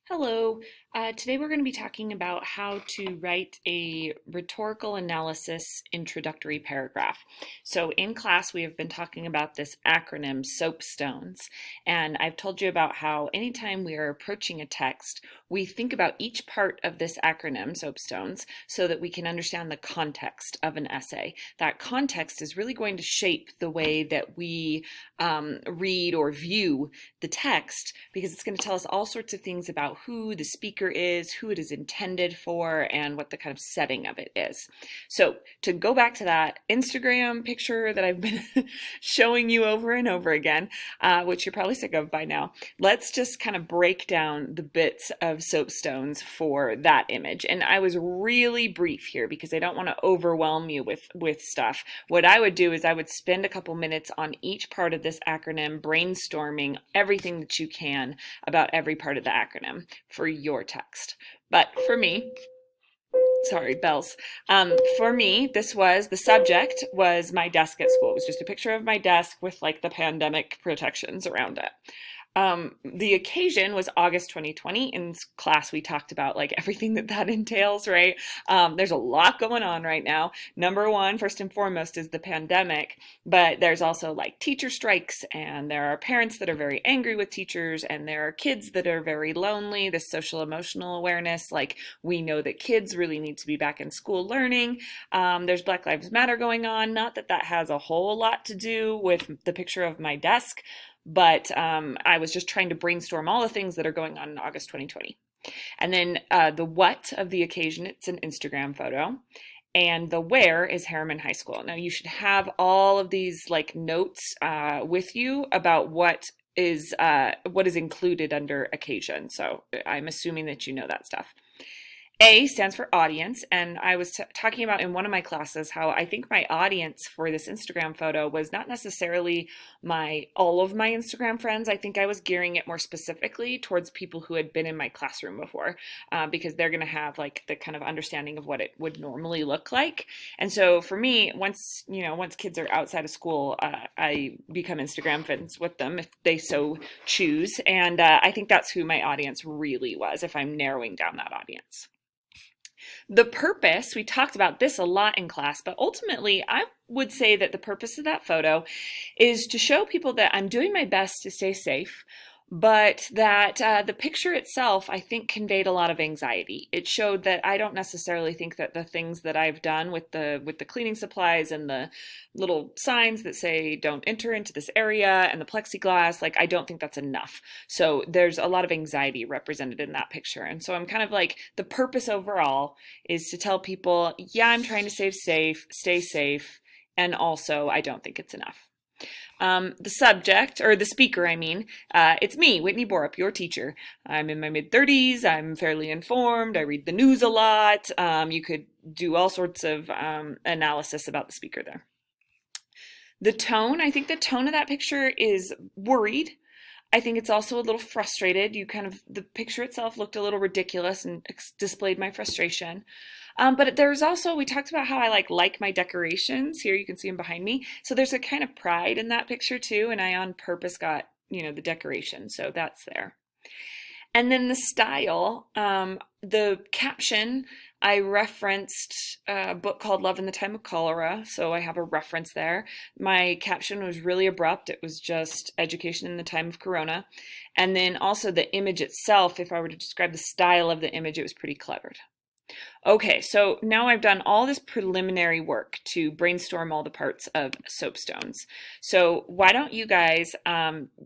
Hello. Today we're going to be talking about how to write a rhetorical analysis introductory paragraph. So in class we have been talking about this acronym SOAPstones, and I've told you about how anytime we are approaching a text, we think about each part of this acronym SOAPstones so that we can understand the context of an essay. That context is really going to shape the way that we read or view the text, because it's going to tell us all sorts of things about who the speaker is, who it is intended for, and what the kind of setting of it is. So to go back to that Instagram picture that I've been showing you over and over again, which you're probably sick of by now, let's just kind of break down the bits of soapstones for that image. And I was really brief here because I don't want to overwhelm you with stuff. What I would do is I would spend a couple minutes on each part of this acronym, brainstorming everything that you can about every part of the acronym for your text. But for me, sorry, bells. For me, the subject was my desk at school. It was just a picture of my desk with like the pandemic protections around it. The occasion was August 2020. In class, we talked about like everything that entails, right? There's a lot going on right now. Number one, first and foremost, is the pandemic, but there's also like teacher strikes, and there are parents that are very angry with teachers, and there are kids that are very lonely. This social emotional awareness, like we know that kids really need to be back in school learning. There's Black Lives Matter going on. Not that that has a whole lot to do with the picture of my desk, but I was just trying to brainstorm all the things that are going on in August 2020. And then the what of the occasion, it's an Instagram photo. And the where is Harriman High School. Now you should have all of these like notes with you about what is included under occasion. So I'm assuming that you know that stuff. A stands for audience, and I was talking about in one of my classes how I think my audience for this Instagram photo was not necessarily all of my Instagram friends. I think I was gearing it more specifically towards people who had been in my classroom before, because they're going to have like the kind of understanding of what it would normally look like. And so for me, once kids are outside of school, I become Instagram friends with them if they so choose, and I think that's who my audience really was if I'm narrowing down that audience. The purpose, we talked about this a lot in class, but ultimately I would say that the purpose of that photo is to show people that I'm doing my best to stay safe, but that the picture itself, I think, conveyed a lot of anxiety. It showed that I don't necessarily think that the things that I've done with the cleaning supplies and the little signs that say don't enter into this area and the plexiglass, like I don't think that's enough. So there's a lot of anxiety represented in that picture. And so I'm kind of like, the purpose overall is to tell people, yeah, I'm trying to stay safe, and also I don't think it's enough. The subject, or the speaker, I mean, it's me, Whitney Borup, your teacher. I'm in my mid-30s, I'm fairly informed, I read the news a lot. You could do all sorts of analysis about the speaker there. The tone, I think the tone of that picture is worried. I think it's also a little frustrated. The picture itself looked a little ridiculous and displayed my frustration. But there's also, we talked about how I like my decorations. Here you can see them behind me. So there's a kind of pride in that picture too. And I on purpose got, the decoration. So that's there. And then the style, the caption, I referenced a book called Love in the Time of Cholera, so I have a reference there. My caption was really abrupt. It was just education in the time of Corona. And then also the image itself, if I were to describe the style of the image, it was pretty clever. Okay, so now I've done all this preliminary work to brainstorm all the parts of soapstones. So why don't you guys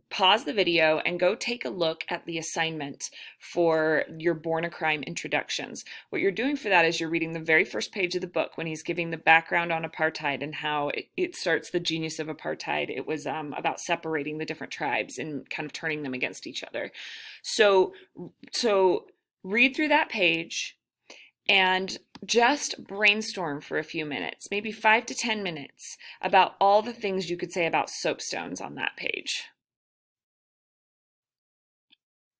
pause the video and go take a look at the assignment for your Born a Crime introductions. What you're doing for that is you're reading the very first page of the book when he's giving the background on apartheid and how it starts the genius of apartheid. It was about separating the different tribes and kind of turning them against each other. So read through that page and just brainstorm for a few minutes, maybe 5 to 10 minutes, about all the things you could say about soapstones on that page.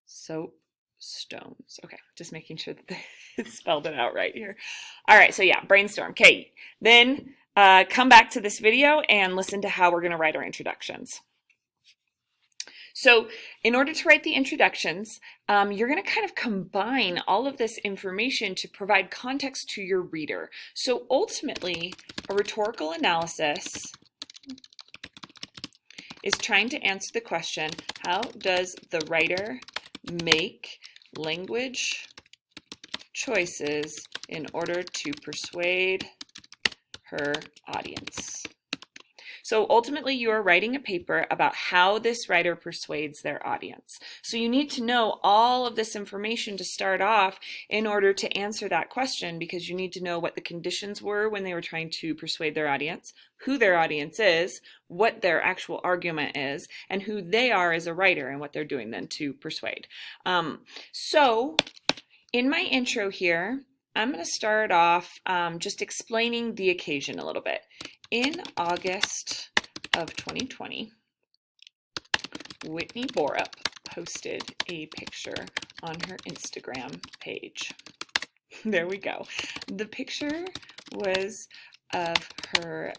Soapstones. Okay, just making sure that they spelled it out right here. All right, so yeah, brainstorm. Okay, then come back to this video and listen to how we're going to write our introductions. So in order to write the introductions, you're going to kind of combine all of this information to provide context to your reader. So ultimately, a rhetorical analysis is trying to answer the question, how does the writer make language choices in order to persuade her audience? So ultimately, you are writing a paper about how this writer persuades their audience. So you need to know all of this information to start off in order to answer that question, because you need to know what the conditions were when they were trying to persuade their audience, who their audience is, what their actual argument is, and who they are as a writer and what they're doing then to persuade. So in my intro here, I'm going to start off just explaining the occasion a little bit. In August of 2020, Whitney Borup posted a picture on her Instagram page. There we go. The picture was of her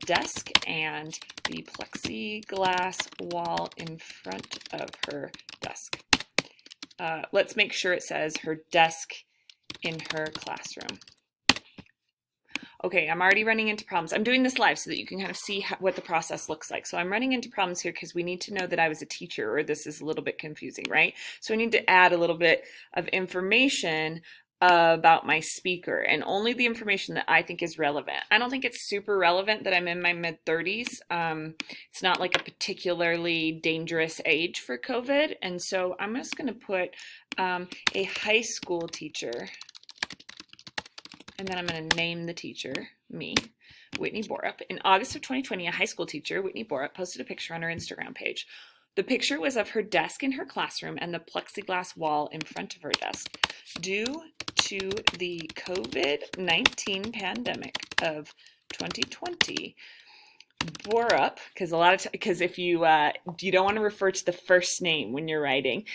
desk and the plexiglass wall in front of her desk. Let's make sure it says her desk in her classroom. Okay, I'm already running into problems. I'm doing this live so that you can kind of see what the process looks like. So I'm running into problems here because we need to know that I was a teacher, or this is a little bit confusing, right? So I need to add a little bit of information about my speaker, and only the information that I think is relevant. I don't think it's super relevant that I'm in my mid-30s. It's not like a particularly dangerous age for COVID, and so I'm just going to put a high school teacher. And then I'm going to name the teacher, me, Whitney Borup. In August of 2020, a high school teacher, Whitney Borup, posted a picture on her Instagram page. The picture was of her desk in her classroom and the plexiglass wall in front of her desk. Due to the COVID-19 pandemic of 2020, Borup, because if you don't want to refer to the first name when you're writing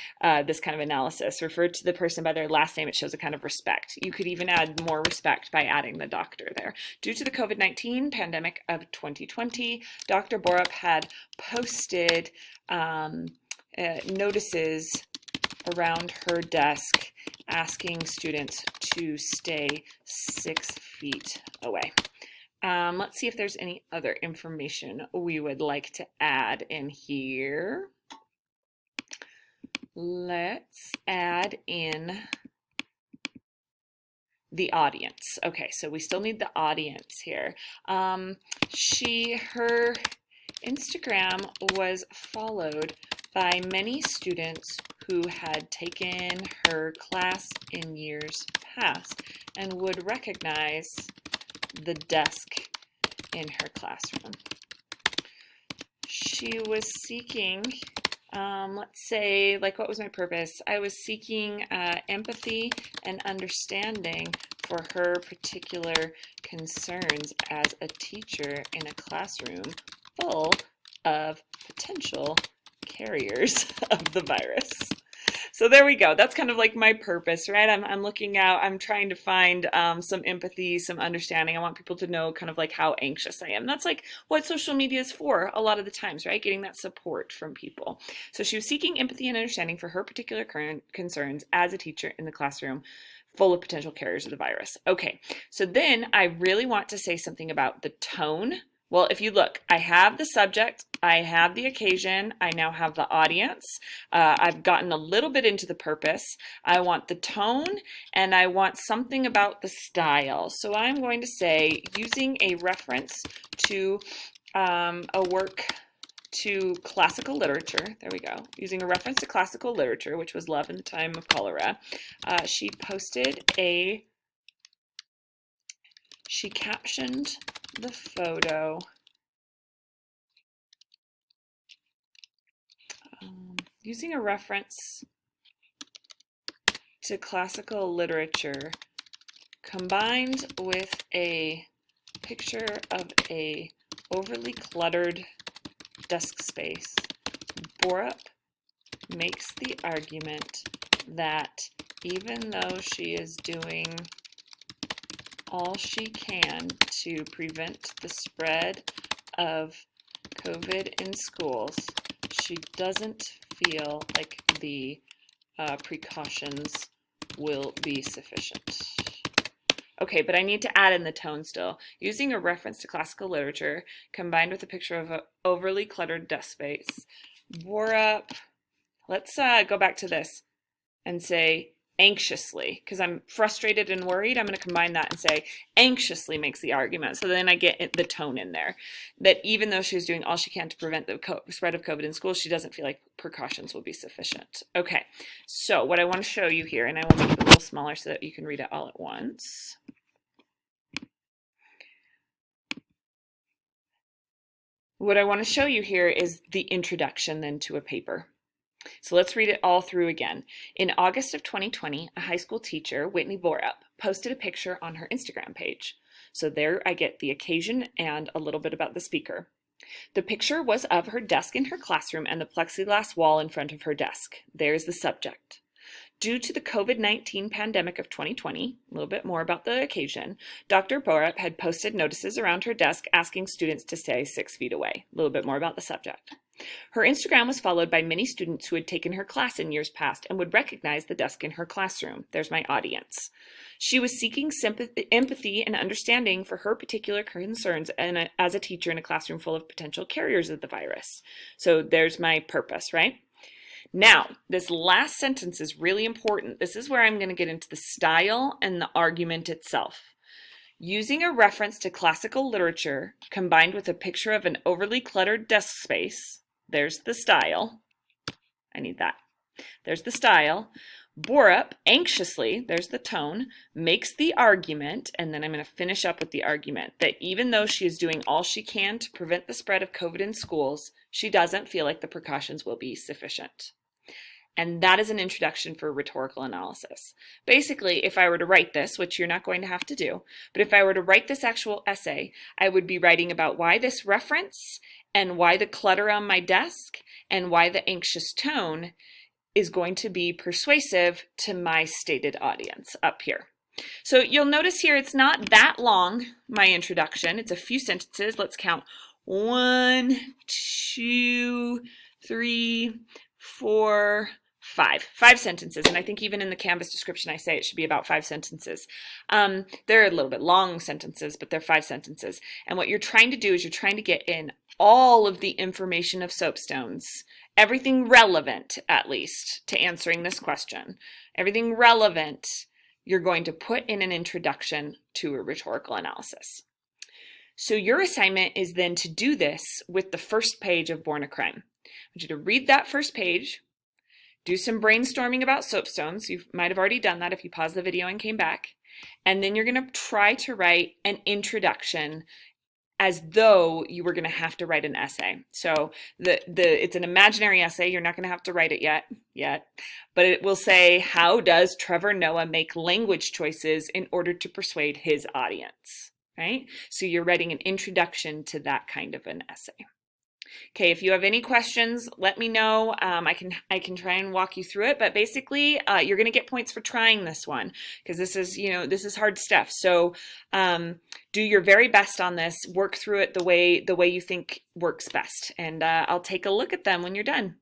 this kind of analysis, refer to the person by their last name. It shows a kind of respect. You could even add more respect by adding the doctor there. Due to the COVID-19 pandemic of 2020, Dr. Borup had posted notices around her desk asking students to stay 6 feet away. Let's see if there's any other information we would like to add in here. Let's add in the audience. Okay, so we still need the audience here. Her Instagram was followed by many students who had taken her class in years past and would recognize the desk in her classroom. She was seeking, let's say, like, what was my purpose? I was seeking empathy and understanding for her particular concerns as a teacher in a classroom full of potential carriers of the virus. So there we go. That's kind of like my purpose, right? I'm looking out, I'm trying to find some empathy, some understanding. I want people to know kind of like how anxious I am. That's like what social media is for a lot of the times, right? Getting that support from people. So she was seeking empathy and understanding for her particular current concerns as a teacher in the classroom full of potential carriers of the virus. Okay, so then I really want to say something about the tone. Well, if you look, I have the subject, I have the occasion, I now have the audience. I've gotten a little bit into the purpose. I want the tone, and I want something about the style. So I'm going to say, using a reference to a work to classical literature, there we go, using a reference to classical literature, which was love in the time of cholera, she captioned the photo using a reference to classical literature combined with a picture of a overly cluttered desk space. Borup makes the argument that even though she is doing all she can to prevent the spread of COVID in schools, she doesn't feel like the precautions will be sufficient. Okay, but I need to add in the tone still. Using a reference to classical literature combined with a picture of an overly cluttered desk space. Borup, let's go back to this and say anxiously, because I'm frustrated and worried. I'm going to combine that and say anxiously makes the argument. So then I get the tone in there, that even though she's doing all she can to prevent the spread of COVID in schools, she doesn't feel like precautions will be sufficient. Okay, so what I want to show you here, and I will make it a little smaller so that you can read it all at once. What I want to show you here is the introduction then to a paper. So let's read it all through again. In August of 2020, a high school teacher, Whitney Borup, posted a picture on her Instagram page. So there I get the occasion and a little bit about the speaker. The picture was of her desk in her classroom and the plexiglass wall in front of her desk. There's the subject. Due to the COVID-19 pandemic of 2020, a little bit more about the occasion, Dr. Borup had posted notices around her desk asking students to stay 6 feet away. A little bit more about the subject. Her Instagram was followed by many students who had taken her class in years past and would recognize the desk in her classroom. There's my audience. She was seeking sympathy, empathy, and understanding for her particular concerns and as a teacher in a classroom full of potential carriers of the virus. So there's my purpose, right? Now, this last sentence is really important. This is where I'm going to get into the style and the argument itself. Using a reference to classical literature combined with a picture of an overly cluttered desk space, there's the style. I need that. There's the style. Borup, anxiously, there's the tone, makes the argument, and then I'm going to finish up with the argument, that even though she is doing all she can to prevent the spread of COVID in schools, she doesn't feel like the precautions will be sufficient. And that is an introduction for rhetorical analysis. Basically, if I were to write this, which you're not going to have to do, but if I were to write this actual essay, I would be writing about why this reference and why the clutter on my desk and why the anxious tone is going to be persuasive to my stated audience up here. So you'll notice here it's not that long, my introduction. It's a few sentences. Let's count. 1, 2, 3, 4, 5. 5 sentences, and I think even in the Canvas description I say it should be about 5 sentences. They're a little bit long sentences, but they're 5 sentences. And what you're trying to do is you're trying to get in all of the information of soapstones, everything relevant, at least, to answering this question. Everything relevant you're going to put in an introduction to a rhetorical analysis. So your assignment is then to do this with the first page of Born a Crime. I want you to read that first page, do some brainstorming about soapstones. You might have already done that if you paused the video and came back. And then you're going to try to write an introduction as though you were going to have to write an essay. So it's an imaginary essay. You're not going to have to write it yet, but it will say, how does Trevor Noah make language choices in order to persuade his audience, right? So you're writing an introduction to that kind of an essay. Okay, if you have any questions, let me know. I can try and walk you through it, but basically you're going to get points for trying this one because this is hard stuff. So do your very best on this. Work through it the way you think works best, and I'll take a look at them when you're done.